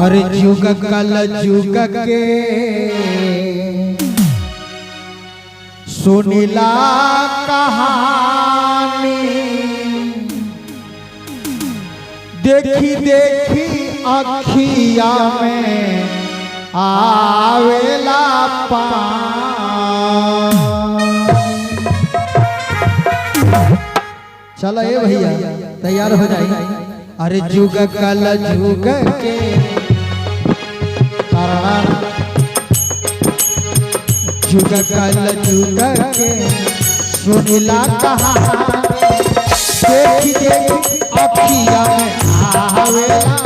अरे जुग कल जुग के सुनिला कहानी, देखी देखी अखिया में आवेला चलो ये भैया तैयार हो जाए। अरे जुग कल जुग के जुग कल जुग के सुनिला कहानी, देखी देखी अखिया में आवेला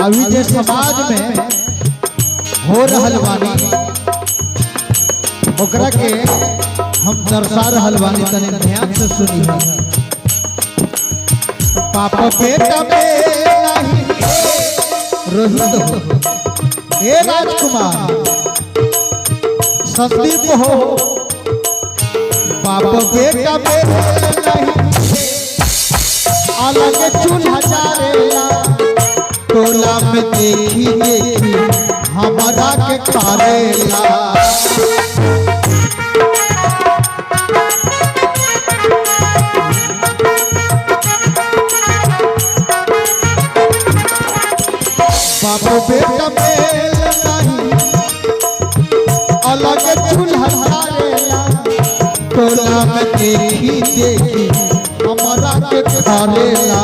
अभी जे समाज में हो रहल बानी ओकरा के हम दर्शा रहल बानी, तने ध्यान से सुनी। पापा बेटा में नहीं रोहित हो, हे राजकुमार संदीप हो, बाप बेटा में नहीं अलग चूल्हा जारेला, टोला में देखी देखी हमारा के कारेला। बाप बेटा मेल नहीं अलग चूल्हा जारेला, टोला में देखी देखी हमारा के कारेला।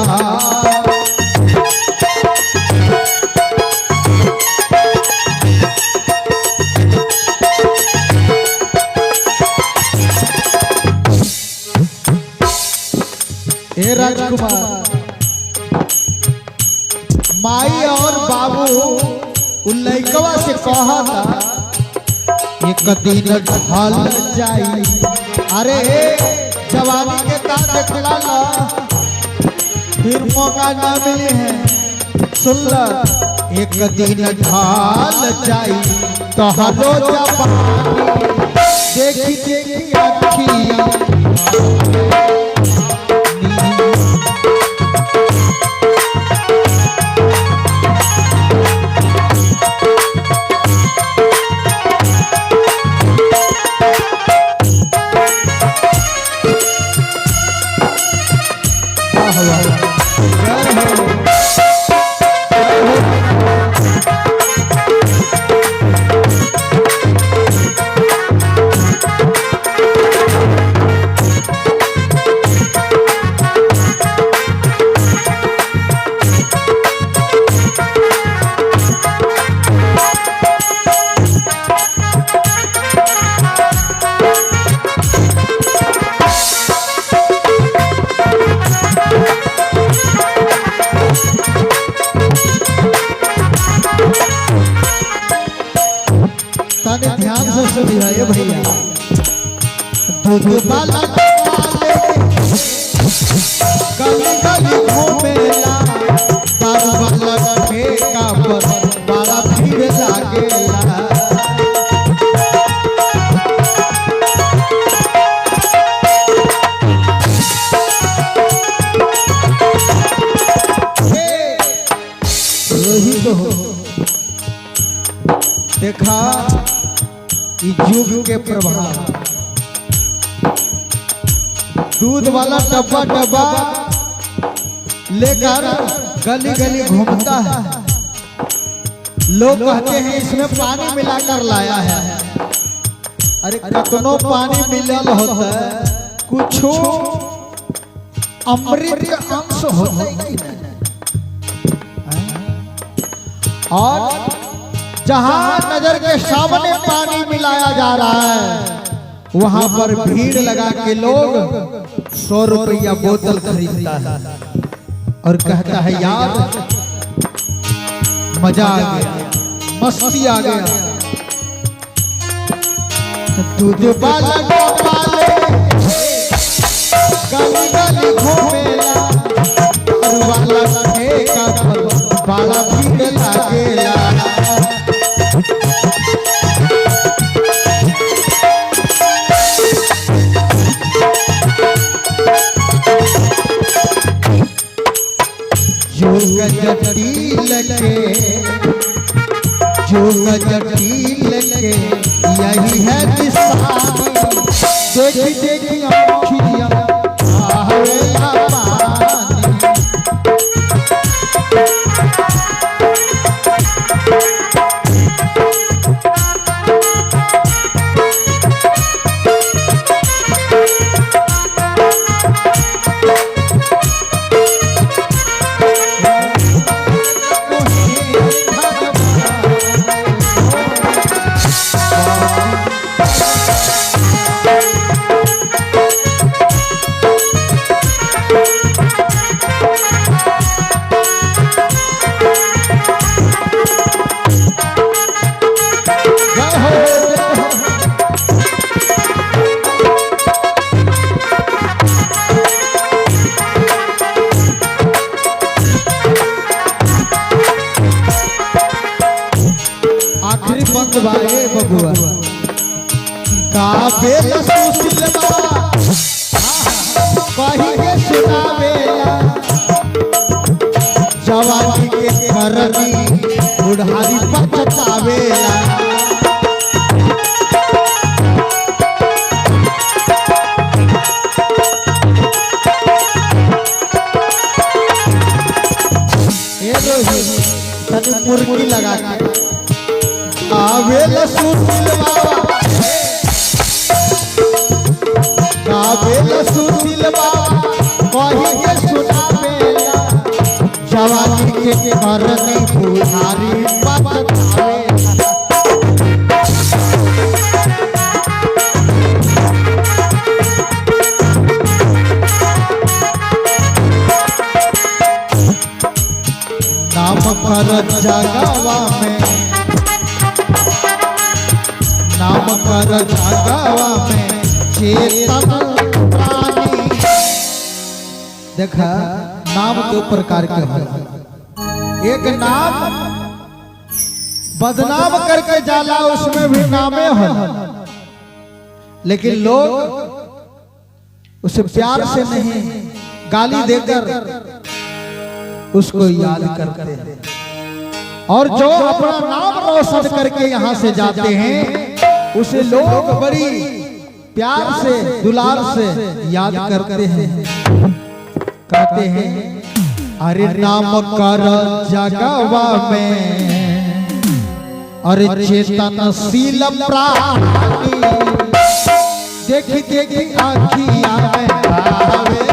हे राजकुमार, माई और बाबू लइकवा से कहा था एक दिन ढल जाई। अरे जवानी के दांत देखला ला, फिर मौका ना मिले है। सुन ला, एक दिन ढल जाई तो हलो जवानी, देखी देखी अखिया ध्यान से सुनिए ये भैया। दूध वाला गली गली घूमेला, दारू वाला ठेका पर बड़ा भीड़ लागेला। रोहित हो, देखा युग के प्रभाव, दूध वाला डब्बा डब्बा लेकर गली गली घूमता है। लोग कहते हैं इसमें पानी मिलाकर लाया है। अरे कितनों पानी मिलल होता है, कुछ अमृत का अंश होता है। और जहां नजर के सामने पानी मिलाया जा रहा है, वहां पर भीड़ लगा के लोग 100 रुपया बोतल खरीदता है और कहता है यार मजा आ गया, मस्ती आ गया। दूध वाला गोपाले गली गली घूमेला और वाला ठेका पर बड़ा भीड़ लागेला। जोग जटील के यही है निशानी। देखी देखी आँखियाँ आवेला पानी। आखिरी बंद बाए बबुआ काबेल सुशीलवा कही के सुनावेला। जवानी के करनी बुढ़ारी पछतावेला। मुर्गी लगा के काबेल सुशीलवा काबेल सुशीलवा कही के सुनावेला। जवानी के करनी बुढ़ारी पछतावेला। नाम कर जगवा में नाम कर जगवा में चेतन प्राणी। देखा नाम दो प्रकार के होला। एक नाम बदनाम करके जाला उसमें भी नामे होला, लेकिन लोग उसे प्यार से नहीं गाली देकर उसको याद करते हैं। और जो अपना नाम रोशन करके यहाँ से जाते हैं उसे लोग बड़ी प्यार से दुलार से याद करते हैं। कहते हैं अरे नाम कर जगवा में अरे चेतनशील प्राणी। देखी देखी आँखियाँ में आवे